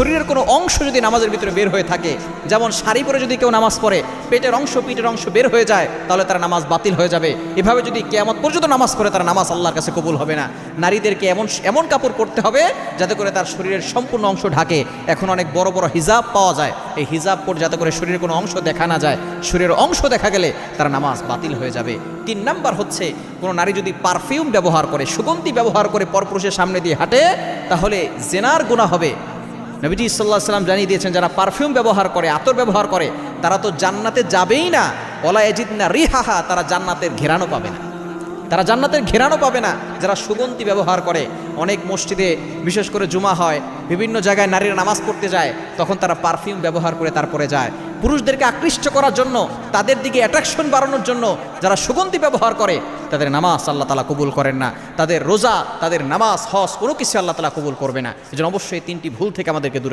শরীরের কোনো অংশ যদি নামাজের ভিতরে বের হয়ে থাকে, যেমন শাড়ি পরে যদি কেউ নামাজ পড়ে পেটের অংশ বের হয়ে যায়, তাহলে তার নামাজ বাতিল হয়ে যাবে। এভাবে যদি কিয়ামত পর্যন্ত নামাজ পড়ে তার নামাজ আল্লাহর কাছে কবুল হবে না। নারীদেরকে এমন কাপড় পরতে হবে যাতে করে তার শরীরের সম্পূর্ণ অংশ ঢাকে। এখন অনেক বড় বড় হিজাব পাওয়া যায়, এই হিজাব পরে যাতে করে শরীরের কোনো অংশ দেখা না যায়। শরীরের অংশ দেখা গেলে তার নামাজ বাতিল হয়ে যাবে। 3 নাম্বার হচ্ছে, কোনো নারী যদি পারফিউম ব্যবহার করে, সুগন্ধি ব্যবহার করে পরপুরুষের সামনে দিয়ে হাঁটে, তাহলে জেনার গুনাহ হবে। নবীজি সাল্লাল্লাহু আলাইহি সাল্লাম জানিয়ে দিয়েছেন, যারা পারফিউম ব্যবহার করে, আতর ব্যবহার করে, তারা তো জান্নাতে যাবেই না, ওয়ালা ইয়াজিদনা রিহাহা, তারা জান্নাতের ঘেরানো পাবে না, তারা জান্নাতের ঘেরানো পাবে না। যারা সুগন্ধি ব্যবহার করে, অনেক মসজিদে বিশেষ করে জুমা হয়, বিভিন্ন জায়গায় নারীরা নামাজ পড়তে যায়, তখন তারা পারফিউম ব্যবহার করে তারপরে যায়। পুরুষদেরকে আকৃষ্ট করার জন্য, তাদের দিকে অ্যাট্রাকশন বাড়ানোর জন্য যারা সুগন্ধি ব্যবহার করে, তাদের নামাজ আল্লাহ তাআলা কবুল করেন না। তাদের রোজা, তাদের নামাজ, হজ, কোনো কিছু আল্লাহ তাআলা কবুল করবে না। এজন্য অবশ্যই 3টি ভুল থেকে আমাদেরকে দূরে